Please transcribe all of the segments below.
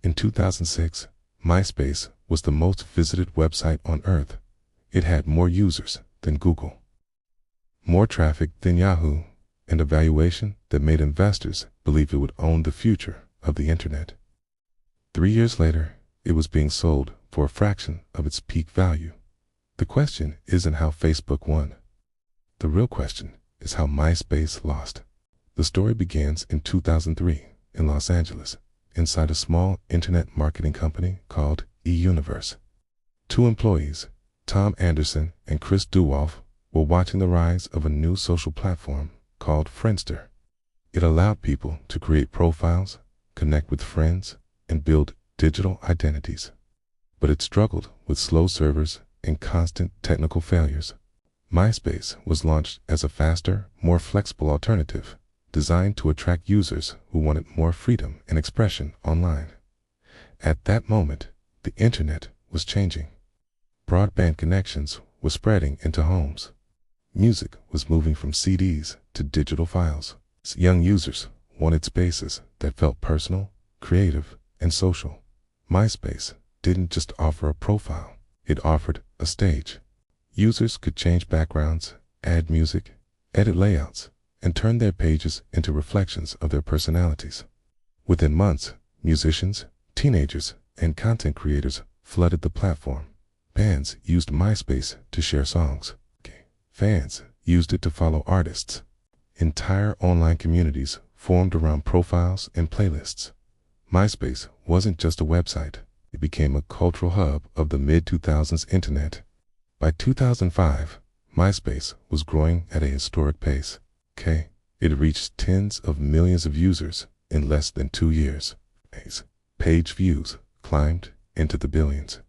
In 2006, MySpace was the most visited website on Earth. It had more users than Google, more traffic than Yahoo, and a valuation that made investors believe it would own the future of the internet. 3 years later, it was being sold for a fraction of its peak value. The question isn't how Facebook won. The real question is how MySpace lost. The story begins in 2003 in Los Angeles, inside a small internet marketing company called eUniverse. 2 employees, Tom Anderson and Chris Duwolf, were watching the rise of a new social platform called Friendster. It allowed people to create profiles, connect with friends, and build digital identities. But it struggled with slow servers and constant technical failures. MySpace was launched as a faster, more flexible alternative, designed to attract users who wanted more freedom and expression online. At that moment, the internet was changing. Broadband connections were spreading into homes. Music was moving from CDs to digital files. Young users wanted spaces that felt personal, creative, and social. MySpace didn't just offer a profile, it offered a stage. Users could change backgrounds, add music, edit layouts, and turn their pages into reflections of their personalities. Within months, musicians, teenagers, and content creators flooded the platform. Bands used MySpace to share songs. Fans used it to follow artists. Entire online communities formed around profiles and playlists. MySpace wasn't just a website. It became a cultural hub of the mid-2000s internet. By 2005, MySpace was growing at a historic pace. It reached tens of millions of users in less than 2 years. Page views climbed into the billions.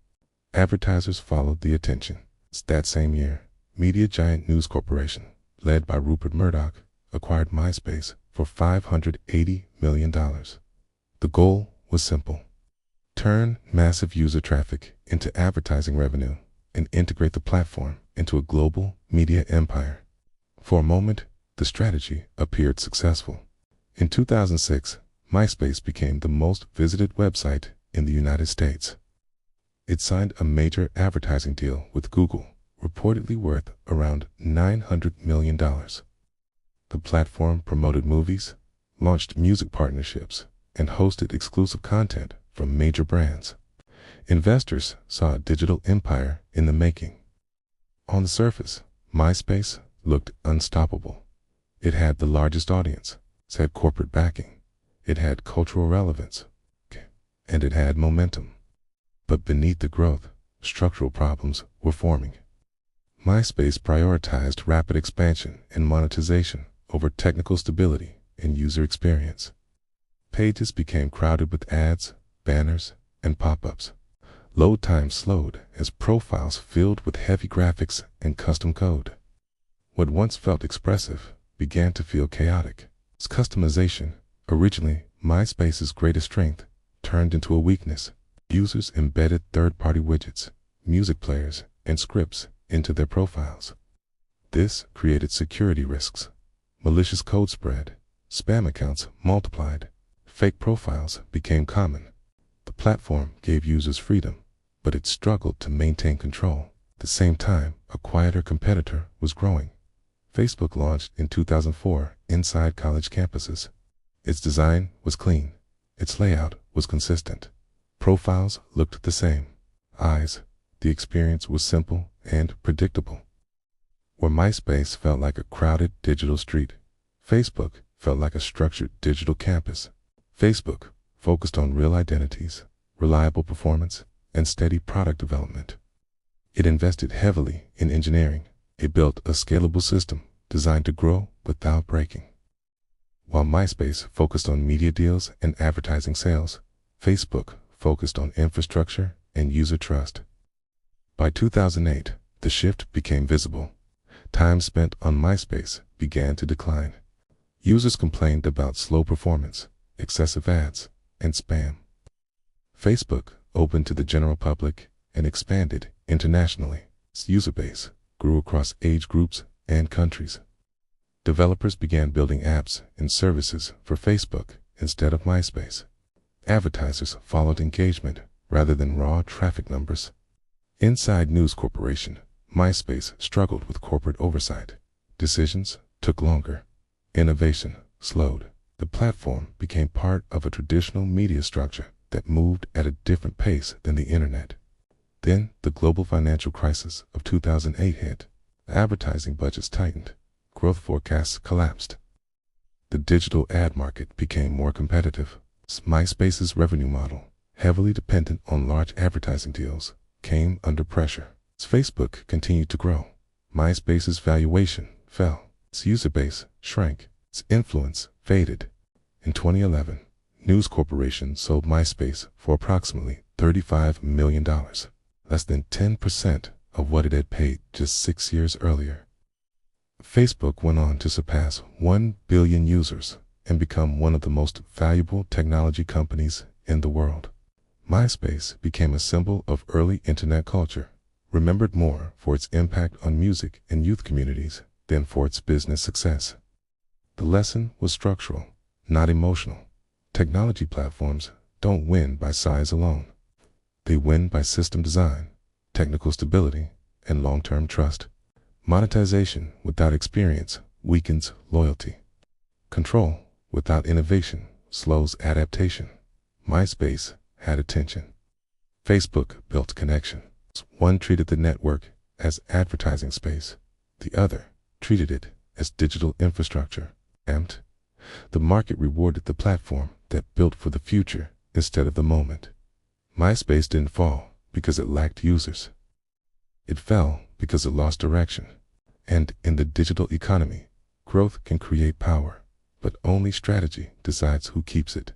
Advertisers followed the attention. That same year, media giant News Corporation, led by Rupert Murdoch, acquired MySpace for $580 million. The goal was simple: turn massive user traffic into advertising revenue and integrate the platform into a global media empire. For a moment, the strategy appeared successful. In 2006, MySpace became the most visited website in the United States. It signed a major advertising deal with Google, reportedly worth around $900 million. The platform promoted movies, launched music partnerships, and hosted exclusive content from major brands. Investors saw a digital empire in the making. On the surface, MySpace looked unstoppable. It had the largest audience, it had corporate backing, it had cultural relevance, and it had momentum. But beneath the growth, structural problems were forming. MySpace prioritized rapid expansion and monetization over technical stability and user experience. Pages became crowded with ads, banners, and pop-ups. Load times slowed as profiles filled with heavy graphics and custom code. What once felt expressive began to feel chaotic. Its customization, originally MySpace's greatest strength, turned into a weakness. Users embedded third-party widgets, music players, and scripts into their profiles. This created security risks. Malicious code spread, spam accounts multiplied, fake profiles became common. The platform gave users freedom, but it struggled to maintain control. At the same time, a quieter competitor was growing. Facebook launched in 2004 inside college campuses. Its design was clean. Its layout was consistent. Profiles looked the same. The experience was simple and predictable. Where MySpace felt like a crowded digital street, Facebook felt like a structured digital campus. Facebook focused on real identities, reliable performance, and steady product development. It invested heavily in engineering. It built a scalable system designed to grow without breaking. While MySpace focused on media deals and advertising sales, Facebook focused on infrastructure and user trust. By 2008, the shift became visible. Time spent on MySpace began to decline. Users complained about slow performance, excessive ads, and spam. Facebook opened to the general public and expanded internationally. Its user base grew across age groups and countries. Developers began building apps and services for Facebook instead of MySpace. Advertisers followed engagement rather than raw traffic numbers. Inside News Corporation, MySpace struggled with corporate oversight. Decisions took longer. Innovation slowed. The platform became part of a traditional media structure that moved at a different pace than the internet. Then the global financial crisis of 2008 hit. Advertising budgets tightened. Growth forecasts collapsed. The digital ad market became more competitive. MySpace's revenue model, heavily dependent on large advertising deals, came under pressure. As Facebook continued to grow, MySpace's valuation fell. Its user base shrank. Its influence faded. In 2011, News Corporation sold MySpace for approximately $35 million, less than 10% of what it had paid just 6 years earlier. Facebook went on to surpass 1 billion users and become one of the most valuable technology companies in the world. MySpace became a symbol of early internet culture, remembered more for its impact on music and youth communities than for its business success. The lesson was structural, not emotional. Technology platforms don't win by size alone. They win by system design, technical stability, and long-term trust. Monetization without experience weakens loyalty. Control without innovation slows adaptation. MySpace had attention. Facebook built connection. One treated the network as advertising space. The other treated it as digital infrastructure. And the market rewarded the platform that built for the future instead of the moment. MySpace didn't fall because it lacked users. It fell because it lost direction. And in the digital economy, growth can create power, but only strategy decides who keeps it.